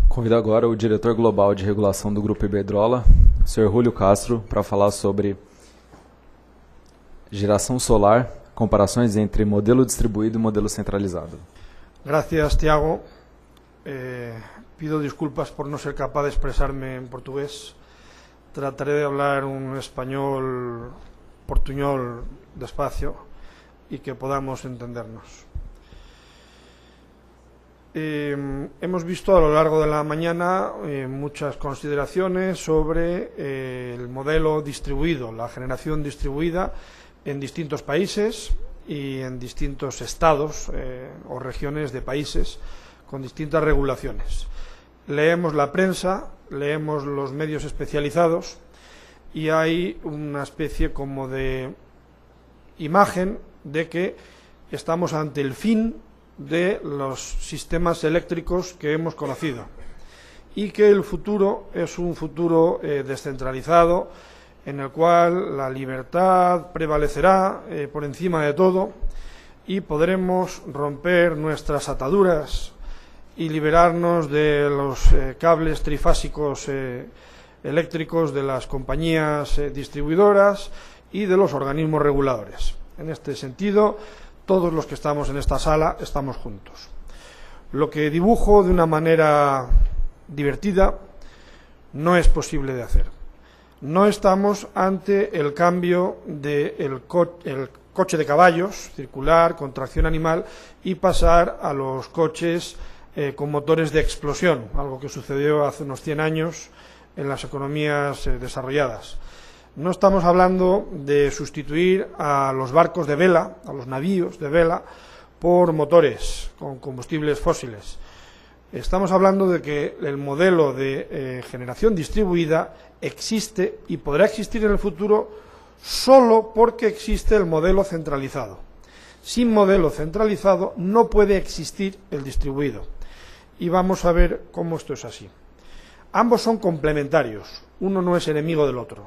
Convido agora o diretor global de regulação do Grupo Iberdrola, o Sr. Julio Castro, para falar sobre geração solar, comparações entre modelo distribuído e modelo centralizado. Gracias, Tiago. Pido disculpas por no ser capaz de expresarme en portugués. Trataré de hablar un español portuñol despacio y que podamos entendernos. Hemos visto a lo largo de la mañana muchas consideraciones sobre el modelo distribuido, la generación distribuida en distintos países y en distintos estados o regiones de países con distintas regulaciones. Leemos la prensa, leemos los medios especializados y hay una especie como de imagen de que estamos ante el fin de los sistemas eléctricos que hemos conocido y que el futuro es un futuro descentralizado en el cual la libertad prevalecerá por encima de todo y podremos romper nuestras ataduras y liberarnos de los cables trifásicos eléctricos de las compañías distribuidoras y de los organismos reguladores. En este sentido, todos los que estamos en esta sala estamos juntos. Lo que dibujo de una manera divertida no es posible de hacer. No estamos ante el cambio del coche de caballos, circular, con tracción animal, y pasar a los coches con motores de explosión, algo que sucedió hace unos 100 años en las economías desarrolladas. No estamos hablando de sustituir a los barcos de vela, a los navíos de vela, por motores con combustibles fósiles. Estamos hablando de que el modelo de generación distribuida existe y podrá existir en el futuro solo porque existe el modelo centralizado. Sin modelo centralizado no puede existir el distribuido. Y vamos a ver cómo esto es así. Ambos son complementarios, uno no es enemigo del otro.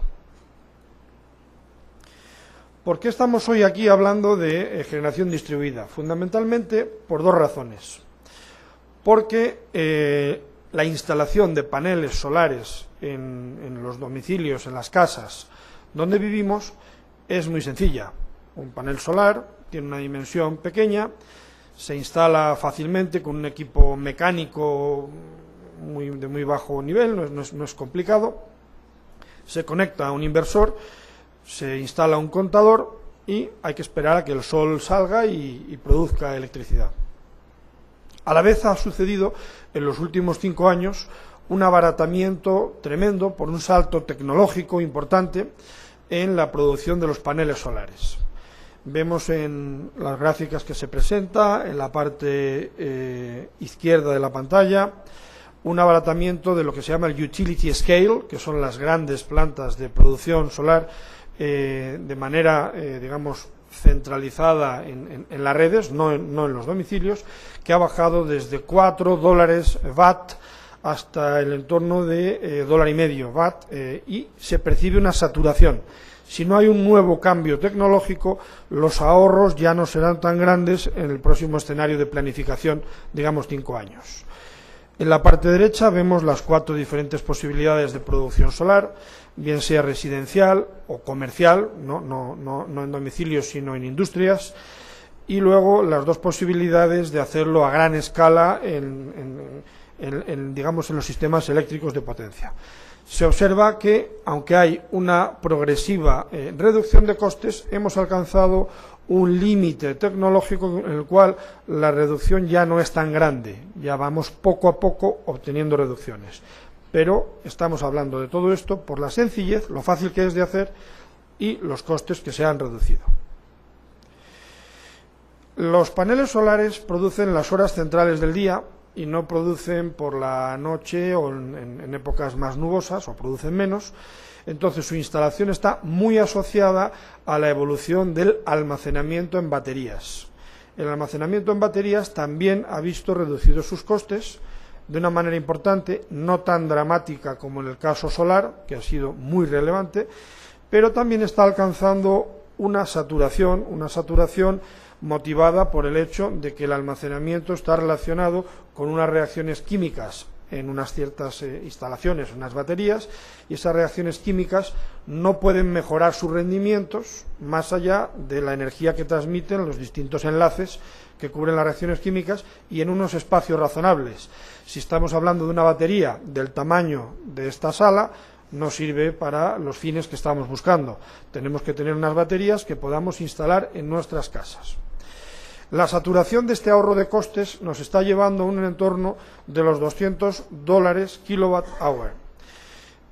¿Por qué estamos hoy aquí hablando de generación distribuida? Fundamentalmente por dos razones. Porque la instalación de paneles solares en los domicilios, en las casas donde vivimos, es muy sencilla. Un panel solar tiene una dimensión pequeña, se instala fácilmente con un equipo mecánico de muy bajo nivel, no es complicado, se conecta a un inversor, se instala un contador y hay que esperar a que el sol salga y produzca electricidad. A la vez ha sucedido en los últimos 5 años un abaratamiento tremendo por un salto tecnológico importante en la producción de los paneles solares. Vemos en las gráficas que se presenta, en la parte izquierda de la pantalla, un abaratamiento de lo que se llama el utility scale, que son las grandes plantas de producción solar de manera, digamos, centralizada en las redes, no en los domicilios, que ha bajado desde $4 watt hasta el entorno de $1,50 watt y se percibe una saturación. Si no hay un nuevo cambio tecnológico, los ahorros ya no serán tan grandes en el próximo escenario de planificación, digamos 5 años. En la parte derecha vemos las 4 diferentes posibilidades de producción solar, bien sea residencial o comercial, no en domicilios sino en industrias, y luego las 2 posibilidades de hacerlo a gran escala digamos, en los sistemas eléctricos de potencia. Se observa que, aunque hay una progresiva reducción de costes, hemos alcanzado un límite tecnológico en el cual la reducción ya no es tan grande, ya vamos poco a poco obteniendo reducciones. Pero estamos hablando de todo esto por la sencillez, lo fácil que es de hacer y los costes que se han reducido. Los paneles solares producen las horas centrales del día y no producen por la noche o en épocas más nubosas, o producen menos. Entonces su instalación está muy asociada a la evolución del almacenamiento en baterías. El almacenamiento en baterías también ha visto reducidos sus costes de una manera importante, no tan dramática como en el caso solar, que ha sido muy relevante, pero también está alcanzando una saturación motivada por el hecho de que el almacenamiento está relacionado con unas reacciones químicas en unas ciertas instalaciones, unas baterías, y esas reacciones químicas no pueden mejorar sus rendimientos más allá de la energía que transmiten los distintos enlaces que cubren las reacciones químicas y en unos espacios razonables. Si estamos hablando de una batería del tamaño de esta sala, no sirve para los fines que estamos buscando. Tenemos que tener unas baterías que podamos instalar en nuestras casas. La saturación de este ahorro de costes nos está llevando a un entorno de los $200 kilowatt-hour.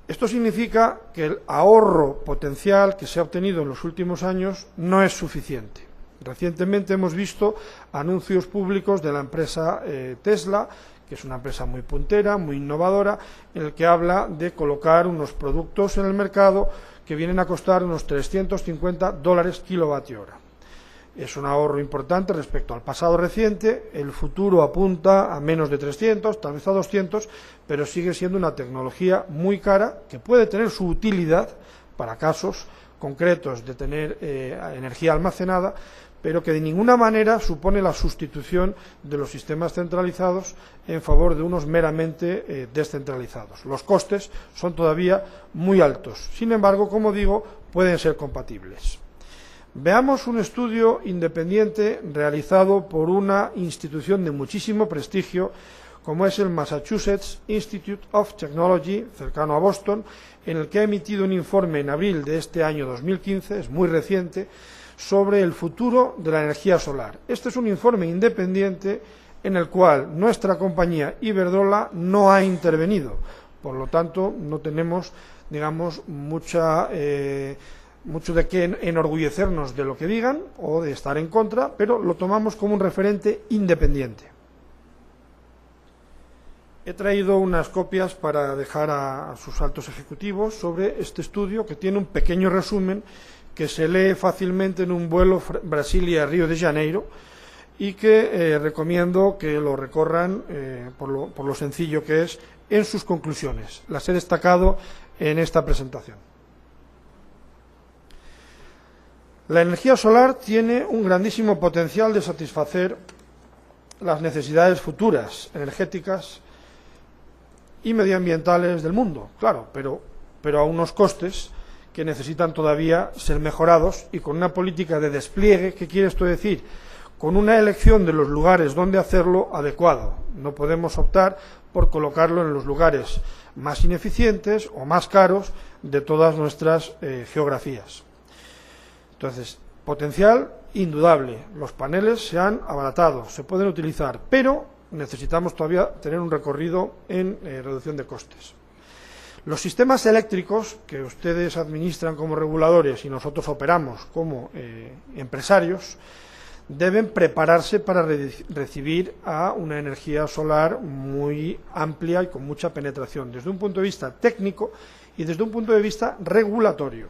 Esto significa que el ahorro potencial que se ha obtenido en los últimos años no es suficiente. Recientemente hemos visto anuncios públicos de la empresa Tesla, que es una empresa muy puntera, muy innovadora, en el que habla de colocar unos productos en el mercado que vienen a costar unos $350 kilovatio-hora. Es un ahorro importante respecto al pasado reciente, el futuro apunta a menos de 300, tal vez a 200, pero sigue siendo una tecnología muy cara que puede tener su utilidad para casos concretos de tener energía almacenada, pero que de ninguna manera supone la sustitución de los sistemas centralizados en favor de unos meramente descentralizados. Los costes son todavía muy altos. Sin embargo, como digo, pueden ser compatibles. Veamos un estudio independiente realizado por una institución de muchísimo prestigio, como es el Massachusetts Institute of Technology, cercano a Boston, en el que ha emitido un informe en abril de este año 2015, es muy reciente, sobre el futuro de la energía solar. Este es un informe independiente en el cual nuestra compañía Iberdrola no ha intervenido. Por lo tanto, no tenemos, digamos, mucho de qué enorgullecernos de lo que digan o de estar en contra, pero lo tomamos como un referente independiente. He traído unas copias para dejar a sus altos ejecutivos sobre este estudio, que tiene un pequeño resumen que se lee fácilmente en un vuelo Brasilia-Río de Janeiro y que recomiendo que lo recorran por lo sencillo que es en sus conclusiones. Las he destacado en esta presentación. La energía solar tiene un grandísimo potencial de satisfacer las necesidades futuras energéticas y medioambientales del mundo, claro, pero a unos costes que necesitan todavía ser mejorados y con una política de despliegue. ¿Qué quiere esto decir? Con una elección de los lugares donde hacerlo adecuado. No podemos optar por colocarlo en los lugares más ineficientes o más caros de todas nuestras geografías. Entonces, potencial indudable. Los paneles se han abaratado, se pueden utilizar, pero necesitamos todavía tener un recorrido en reducción de costes. Los sistemas eléctricos que ustedes administran como reguladores y nosotros operamos como empresarios deben prepararse para recibir a una energía solar muy amplia y con mucha penetración, desde un punto de vista técnico y desde un punto de vista regulatorio.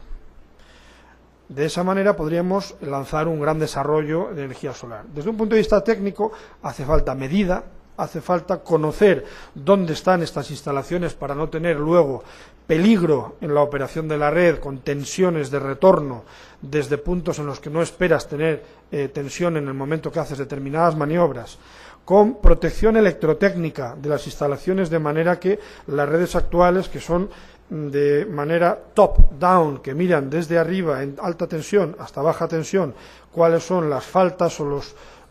De esa manera podríamos lanzar un gran desarrollo de energía solar. Desde un punto de vista técnico hace falta medida, hace falta conocer dónde están estas instalaciones para no tener luego peligro en la operación de la red con tensiones de retorno desde puntos en los que no esperas tener tensión en el momento que haces determinadas maniobras, con protección electrotécnica de las instalaciones, de manera que las redes actuales, que son de manera top-down, que miran desde arriba en alta tensión hasta baja tensión cuáles son las faltas o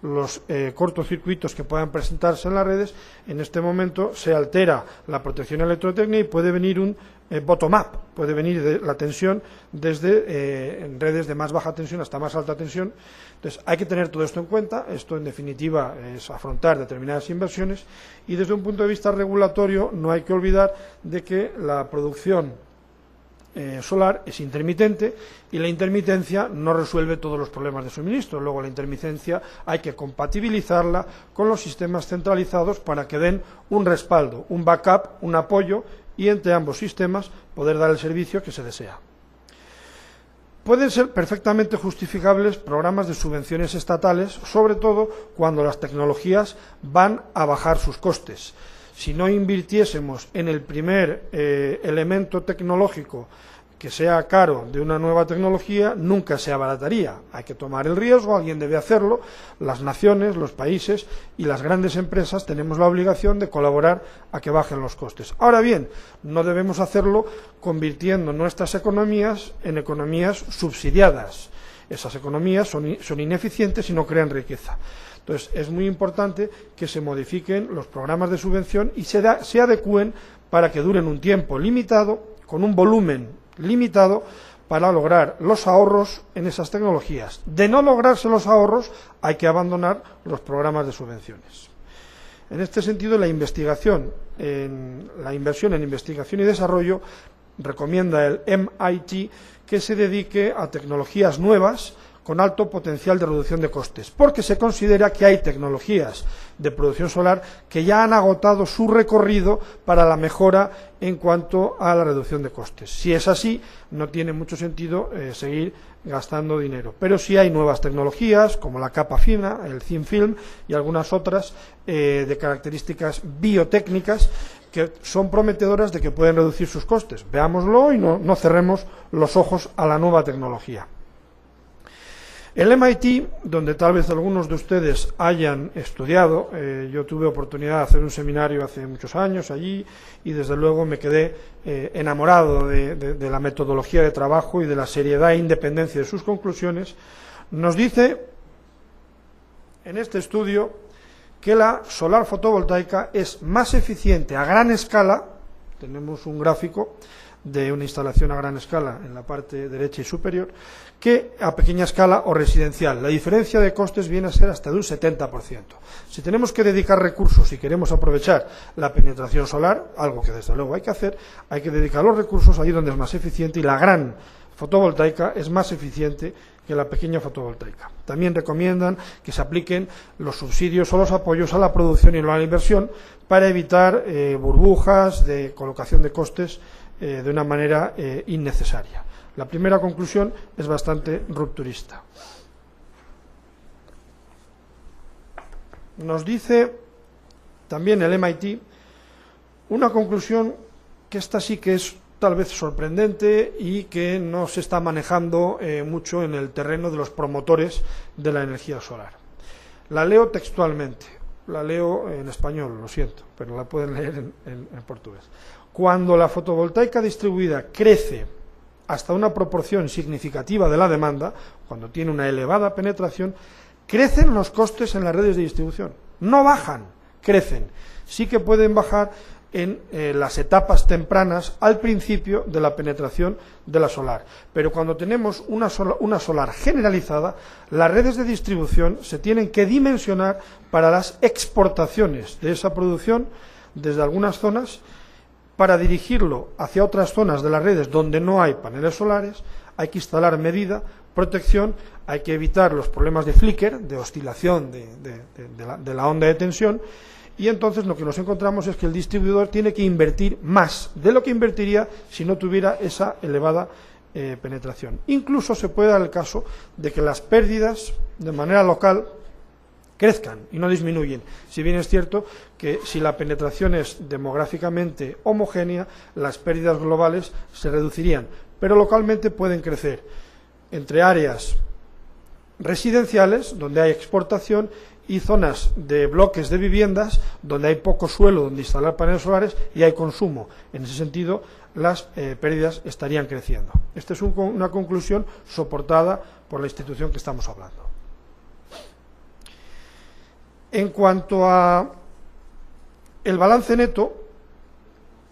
los cortocircuitos que puedan presentarse en las redes, en este momento se altera la protección electrotécnica y puede venir un bottom-up, puede venir de la tensión desde en redes de más baja tensión hasta más alta tensión. Entonces hay que tener todo esto en cuenta. Esto en definitiva es afrontar determinadas inversiones, y desde un punto de vista regulatorio no hay que olvidar de que la producción solar es intermitente, y la intermitencia no resuelve todos los problemas de suministro. Luego la intermitencia hay que compatibilizarla con los sistemas centralizados para que den un respaldo, un backup, un apoyo, y entre ambos sistemas poder dar el servicio que se desea. Pueden ser perfectamente justificables programas de subvenciones estatales, sobre todo cuando las tecnologías van a bajar sus costes. Si no invirtiésemos en el primer elemento tecnológico que sea caro de una nueva tecnología nunca se abarataría. Hay que tomar el riesgo, alguien debe hacerlo, las naciones, los países y las grandes empresas tenemos la obligación de colaborar a que bajen los costes. Ahora bien, no debemos hacerlo convirtiendo nuestras economías en economías subsidiadas. Esas economías son ineficientes y no crean riqueza. Entonces, es muy importante que se modifiquen los programas de subvención y se adecúen para que duren un tiempo limitado, con un volumen limitado, para lograr los ahorros en esas tecnologías. De no lograrse los ahorros, hay que abandonar los programas de subvenciones. En este sentido, la inversión en investigación y desarrollo recomienda el MIT que se dedique a tecnologías nuevas con alto potencial de reducción de costes, porque se considera que hay tecnologías de producción solar que ya han agotado su recorrido para la mejora en cuanto a la reducción de costes. Si es así, no tiene mucho sentido seguir gastando dinero. Pero sí hay nuevas tecnologías, como la capa fina, el thin film y algunas otras de características biotécnicas que son prometedoras de que pueden reducir sus costes. Veámoslo y no cerremos los ojos a la nueva tecnología. El MIT, donde tal vez algunos de ustedes hayan estudiado, yo tuve oportunidad de hacer un seminario hace muchos años allí y desde luego me quedé enamorado de la metodología de trabajo y de la seriedad e independencia de sus conclusiones, nos dice en este estudio que la solar fotovoltaica es más eficiente a gran escala. Tenemos un gráfico de una instalación a gran escala en la parte derecha y superior, que a pequeña escala o residencial. La diferencia de costes viene a ser hasta de un 70%. Si tenemos que dedicar recursos y queremos aprovechar la penetración solar, algo que desde luego hay que hacer, hay que dedicar los recursos ahí donde es más eficiente, y la gran fotovoltaica es más eficiente que la pequeña fotovoltaica. También recomiendan que se apliquen los subsidios o los apoyos a la producción y no a la inversión para evitar burbujas de colocación de costes de una manera innecesaria. La primera conclusión es bastante rupturista. Nos dice también el MIT una conclusión que esta sí que es tal vez sorprendente y que no se está manejando mucho en el terreno de los promotores de la energía solar. La leo textualmente, la leo en español, lo siento, pero la pueden leer en portugués. Cuando la fotovoltaica distribuida crece hasta una proporción significativa de la demanda, cuando tiene una elevada penetración, crecen los costes en las redes de distribución. No bajan, crecen. Sí que pueden bajar en las etapas tempranas al principio de la penetración de la solar. Pero cuando tenemos una solar generalizada, las redes de distribución se tienen que dimensionar para las exportaciones de esa producción desde algunas zonas. Para dirigirlo hacia otras zonas de las redes donde no hay paneles solares, hay que instalar medida, protección, hay que evitar los problemas de flicker, de oscilación de la onda de tensión, y entonces lo que nos encontramos es que el distribuidor tiene que invertir más de lo que invertiría si no tuviera esa elevada penetración. Incluso se puede dar el caso de que las pérdidas de manera local crezcan y no disminuyen, si bien es cierto que si la penetración es demográficamente homogénea, las pérdidas globales se reducirían, pero localmente pueden crecer entre áreas residenciales, donde hay exportación, y zonas de bloques de viviendas, donde hay poco suelo donde instalar paneles solares y hay consumo. En ese sentido, las pérdidas estarían creciendo. Esta es una conclusión soportada por la institución que estamos hablando. En cuanto a el balance neto,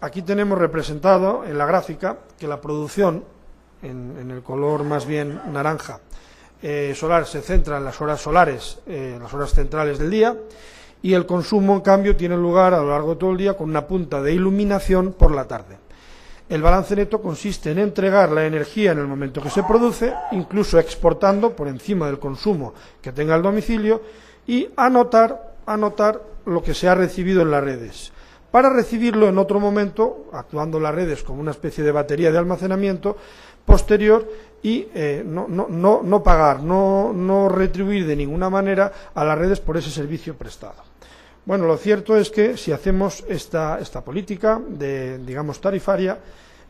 aquí tenemos representado en la gráfica que la producción, en el color más bien naranja, solar se centra en las horas solares, las horas centrales del día, y el consumo, en cambio, tiene lugar a lo largo de todo el día con una punta de iluminación por la tarde. El balance neto consiste en entregar la energía en el momento que se produce, incluso exportando por encima del consumo que tenga el domicilio, y anotar lo que se ha recibido en las redes, para recibirlo en otro momento, actuando las redes como una especie de batería de almacenamiento posterior, y no pagar, no retribuir de ninguna manera a las redes por ese servicio prestado. Bueno, lo cierto es que si hacemos esta política digamos tarifaria,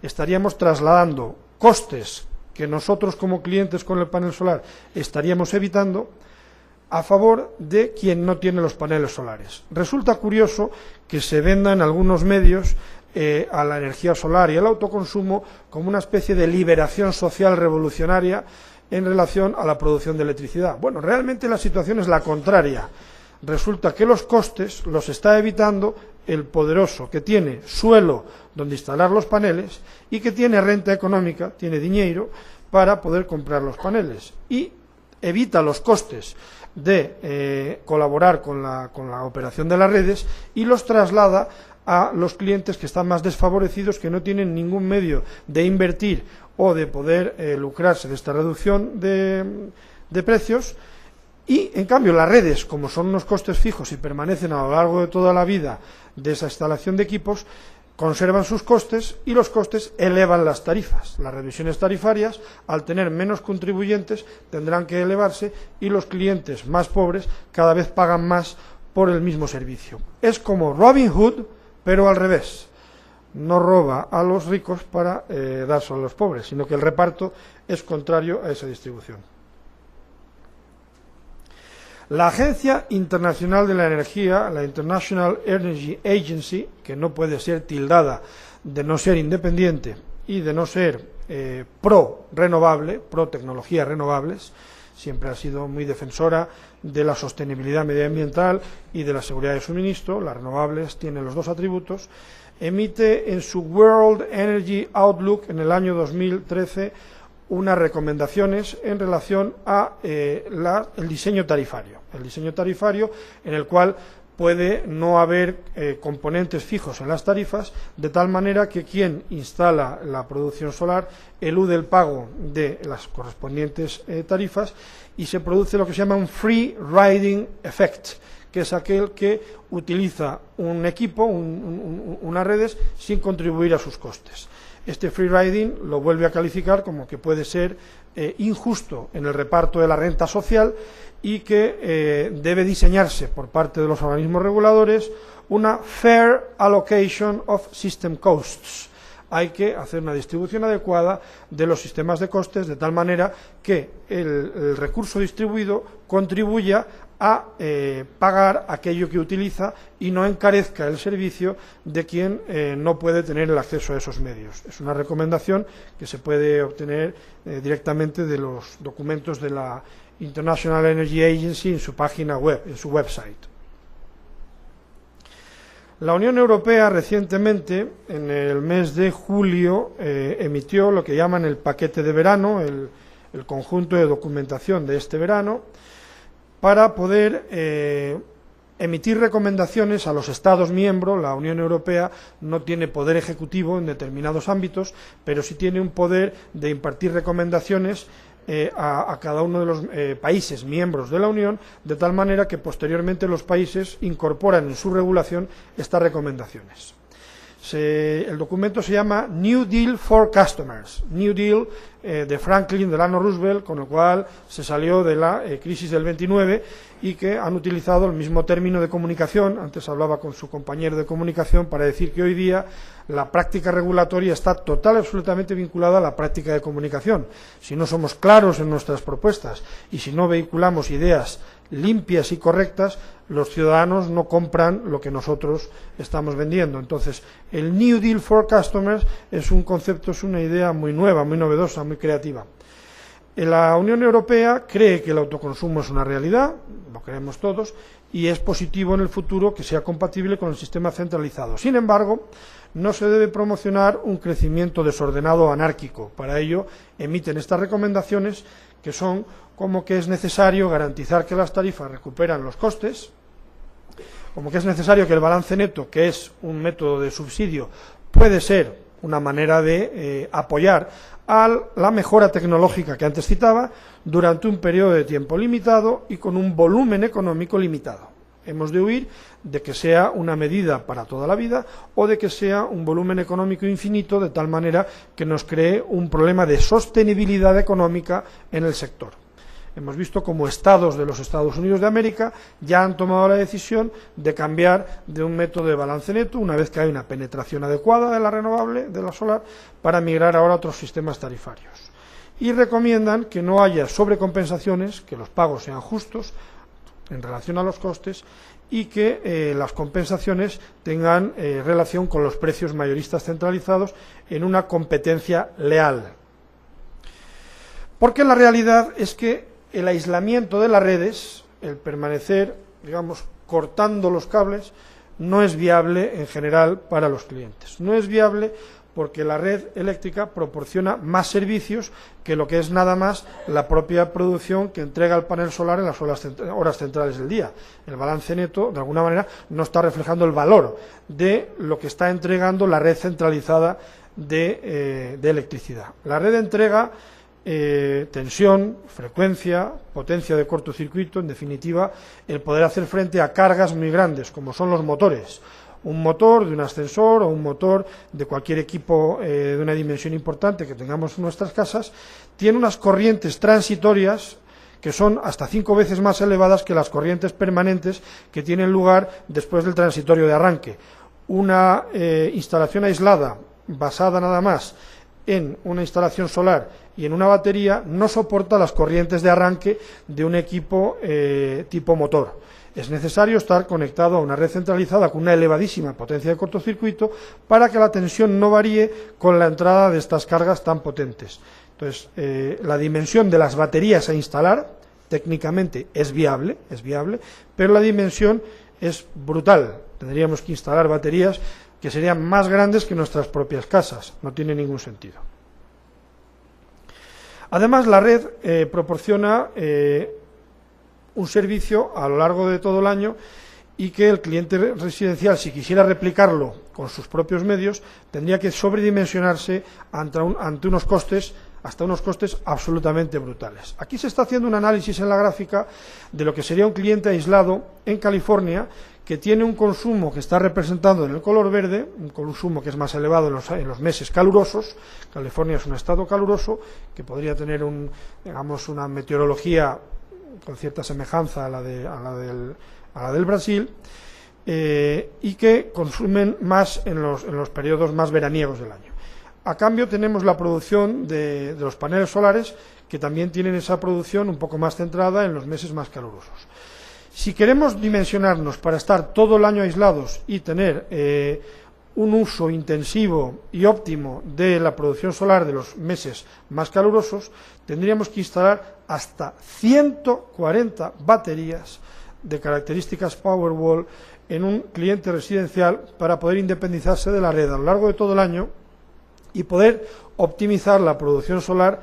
estaríamos trasladando costes que nosotros como clientes con el panel solar estaríamos evitando a favor de quien no tiene los paneles solares. Resulta curioso que se venda en algunos medios a la energía solar y al autoconsumo como una especie de liberación social revolucionaria en relación a la producción de electricidad. Bueno, realmente la situación es la contraria. Resulta que los costes los está evitando el poderoso que tiene suelo donde instalar los paneles y que tiene renta económica, tiene dinero para poder comprar los paneles y evita los costes de colaborar con la operación de las redes y los traslada a los clientes que están más desfavorecidos, que no tienen ningún medio de invertir o de poder lucrarse de esta reducción de precios. Y, en cambio, las redes, como son unos costes fijos y permanecen a lo largo de toda la vida de esa instalación de equipos, conservan sus costes y los costes elevan las tarifas. Las revisiones tarifarias, al tener menos contribuyentes, tendrán que elevarse y los clientes más pobres cada vez pagan más por el mismo servicio. Es como Robin Hood, pero al revés. No roba a los ricos para dárselo a los pobres, sino que el reparto es contrario a esa distribución. La Agencia Internacional de la Energía, la International Energy Agency, que no puede ser tildada de no ser independiente y de no ser pro-renovable, pro-tecnologías renovables, siempre ha sido muy defensora de la sostenibilidad medioambiental y de la seguridad de suministro. Las renovables tienen los dos atributos. Emite en su World Energy Outlook en el año 2013 unas recomendaciones en relación a el diseño tarifario. El diseño tarifario en el cual puede no haber componentes fijos en las tarifas, de tal manera que quien instala la producción solar elude el pago de las correspondientes tarifas y se produce lo que se llama un free riding effect, que es aquel que utiliza un equipo, unas redes, sin contribuir a sus costes. Este free riding lo vuelve a calificar como que puede ser injusto en el reparto de la renta social y que debe diseñarse por parte de los organismos reguladores una fair allocation of system costs. Hay que hacer una distribución adecuada de los sistemas de costes de tal manera que el recurso distribuido contribuya a pagar aquello que utiliza y no encarezca el servicio de quien no puede tener el acceso a esos medios. Es una recomendación que se puede obtener directamente de los documentos de la International Energy Agency en su página web, en su website. La Unión Europea recientemente, en el mes de julio, emitió lo que llaman el paquete de verano, el conjunto de documentación de este verano, para poder emitir recomendaciones a los Estados miembros. La Unión Europea no tiene poder ejecutivo en determinados ámbitos, pero sí tiene un poder de impartir recomendaciones a cada uno de los países miembros de la Unión, de tal manera que posteriormente los países incorporan en su regulación estas recomendaciones. El documento se llama New Deal for Customers, New Deal de Franklin Delano Roosevelt, con el cual se salió de la crisis del 29 y que han utilizado el mismo término de comunicación. Antes hablaba con su compañero de comunicación para decir que hoy día la práctica regulatoria está total y absolutamente vinculada a la práctica de comunicación. Si no somos claros en nuestras propuestas y si no vehiculamos ideas limpias y correctas, los ciudadanos no compran lo que nosotros estamos vendiendo. Entonces, el New Deal for Customers es un concepto, es una idea muy nueva, muy novedosa, muy creativa. La Unión Europea cree que el autoconsumo es una realidad, lo creemos todos, y es positivo en el futuro que sea compatible con el sistema centralizado. Sin embargo, no se debe promocionar un crecimiento desordenado o anárquico. Para ello, emiten estas recomendaciones que son como que es necesario garantizar que las tarifas recuperan los costes, como que es necesario que el balance neto, que es un método de subsidio, puede ser una manera de apoyar a la mejora tecnológica que antes citaba durante un periodo de tiempo limitado y con un volumen económico limitado. Hemos de huir de que sea una medida para toda la vida o de que sea un volumen económico infinito, de tal manera que nos cree un problema de sostenibilidad económica en el sector. Hemos visto como estados de los Estados Unidos de América ya han tomado la decisión de cambiar de un método de balance neto, una vez que hay una penetración adecuada de la renovable, de la solar, para migrar ahora a otros sistemas tarifarios. Y recomiendan que no haya sobrecompensaciones, que los pagos sean justos en relación a los costes y que las compensaciones tengan relación con los precios mayoristas centralizados en una competencia leal. Porque la realidad es que el aislamiento de las redes, el permanecer, digamos, cortando los cables, no es viable en general para los clientes. No es viable porque la red eléctrica proporciona más servicios que lo que es nada más la propia producción que entrega el panel solar en las horas centrales del día. El balance neto, de alguna manera, no está reflejando el valor de lo que está entregando la red centralizada de electricidad. La red entrega tensión, frecuencia, potencia de cortocircuito, en definitiva, el poder hacer frente a cargas muy grandes, como son los motores. Un motor de un ascensor o un motor de cualquier equipo de una dimensión importante que tengamos en nuestras casas, tiene unas corrientes transitorias que son hasta 5 veces más elevadas que las corrientes permanentes que tienen lugar después del transitorio de arranque. Una instalación aislada, basada nada más en una instalación solar y en una batería, no soporta las corrientes de arranque de un equipo tipo motor. Es necesario estar conectado a una red centralizada con una elevadísima potencia de cortocircuito para que la tensión no varíe con la entrada de estas cargas tan potentes. Entonces, la dimensión de las baterías a instalar técnicamente es viable, pero la dimensión es brutal. Tendríamos que instalar baterías que serían más grandes que nuestras propias casas. No tiene ningún sentido. Además, la red proporciona un servicio a lo largo de todo el año y que el cliente residencial, si quisiera replicarlo con sus propios medios, tendría que sobredimensionarse ante unos costes, hasta unos costes absolutamente brutales. Aquí se está haciendo un análisis en la gráfica de lo que sería un cliente aislado en California que tiene un consumo que está representado en el color verde, un consumo que es más elevado en los meses calurosos. California es un estado caluroso que podría tener una meteorología con cierta semejanza a la del Brasil, y que consumen más en los periodos más veraniegos del año. A cambio tenemos la producción de los paneles solares, que también tienen esa producción un poco más centrada en los meses más calurosos. Si queremos dimensionarnos para estar todo el año aislados y tener un uso intensivo y óptimo de la producción solar de los meses más calurosos, tendríamos que instalar hasta 140 baterías de características Powerwall en un cliente residencial para poder independizarse de la red a lo largo de todo el año y poder optimizar la producción solar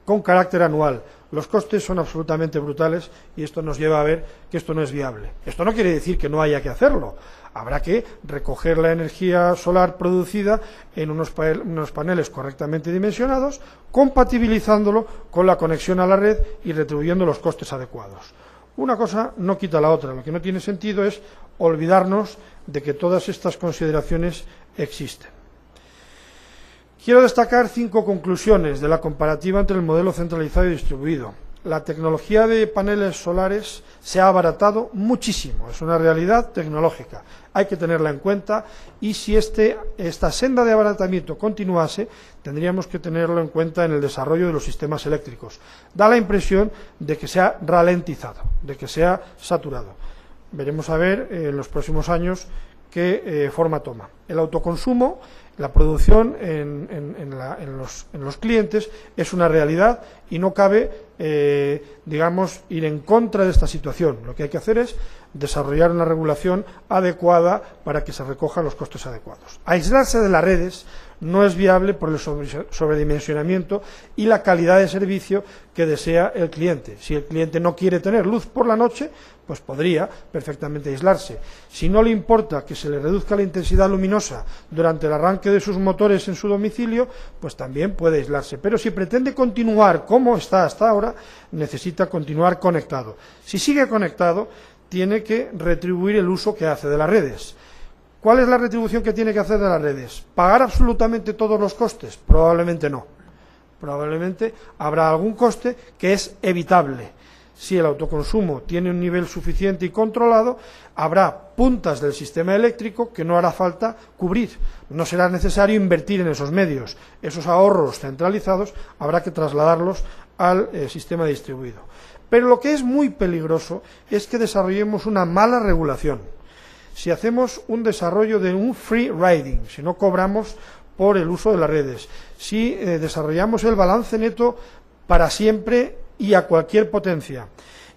con carácter anual. Los costes son absolutamente brutales y esto nos lleva a ver que esto no es viable. Esto no quiere decir que no haya que hacerlo. Habrá que recoger la energía solar producida en unos paneles correctamente dimensionados, compatibilizándolo con la conexión a la red y retribuyendo los costes adecuados. Una cosa no quita la otra. Lo que no tiene sentido es olvidarnos de que todas estas consideraciones existen. Quiero destacar 5 conclusiones de la comparativa entre el modelo centralizado y distribuido. La tecnología de paneles solares se ha abaratado muchísimo, es una realidad tecnológica, hay que tenerla en cuenta, y si esta senda de abaratamiento continuase, tendríamos que tenerlo en cuenta en el desarrollo de los sistemas eléctricos. Da la impresión de que se ha ralentizado, de que se ha saturado. Veremos a ver en los próximos años qué forma toma. El autoconsumo, la producción en los clientes es una realidad y no cabe, digamos, ir en contra de esta situación. Lo que hay que hacer es desarrollar una regulación adecuada para que se recojan los costes adecuados. Aislarse de las redes no es viable por el sobredimensionamiento y la calidad de servicio que desea el cliente. Si el cliente no quiere tener luz por la noche, pues podría perfectamente aislarse. Si no le importa que se le reduzca la intensidad luminosa durante el arranque de sus motores en su domicilio, pues también puede aislarse. Pero si pretende continuar como está hasta ahora, necesita continuar conectado. Si sigue conectado, tiene que retribuir el uso que hace de las redes. ¿Cuál es la retribución que tiene que hacer de las redes? ¿Pagar absolutamente todos los costes? Probablemente no. Probablemente habrá algún coste que es evitable. Si el autoconsumo tiene un nivel suficiente y controlado, habrá puntas del sistema eléctrico que no hará falta cubrir. No será necesario invertir en esos medios. Esos ahorros centralizados habrá que trasladarlos al sistema distribuido. Pero lo que es muy peligroso es que desarrollemos una mala regulación. Si hacemos un desarrollo de un free riding, si no cobramos por el uso de las redes, si desarrollamos el balance neto para siempre y a cualquier potencia,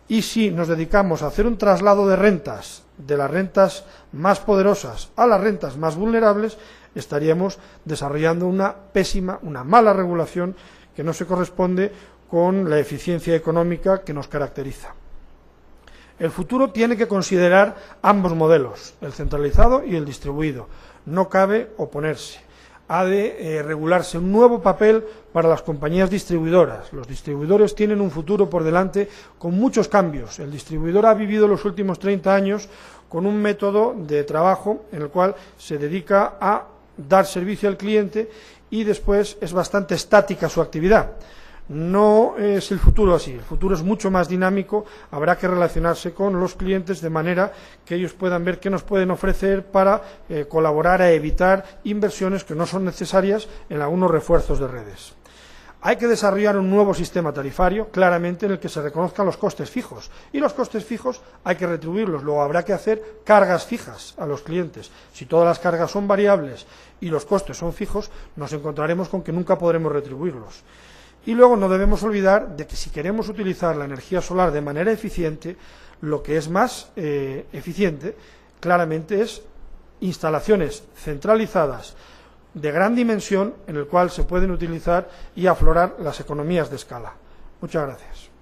y si nos dedicamos a hacer un traslado de rentas, de las rentas más poderosas a las rentas más vulnerables, estaríamos desarrollando una mala regulación que no se corresponde con la eficiencia económica que nos caracteriza. El futuro tiene que considerar ambos modelos, el centralizado y el distribuido. No cabe oponerse. Ha de regularse un nuevo papel para las compañías distribuidoras. Los distribuidores tienen un futuro por delante con muchos cambios. El distribuidor ha vivido los últimos 30 años con un método de trabajo en el cual se dedica a dar servicio al cliente y después es bastante estática su actividad. No es el futuro así, el futuro es mucho más dinámico, habrá que relacionarse con los clientes de manera que ellos puedan ver qué nos pueden ofrecer para colaborar a evitar inversiones que no son necesarias en algunos refuerzos de redes. Hay que desarrollar un nuevo sistema tarifario, claramente, en el que se reconozcan los costes fijos. Y los costes fijos hay que retribuirlos. Luego habrá que hacer cargas fijas a los clientes. Si todas las cargas son variables y los costes son fijos, nos encontraremos con que nunca podremos retribuirlos. Y luego no debemos olvidar de que si queremos utilizar la energía solar de manera eficiente, lo que es más eficiente, claramente, es instalaciones centralizadas de gran dimensión en el cual se pueden utilizar y aflorar las economías de escala. Muchas gracias.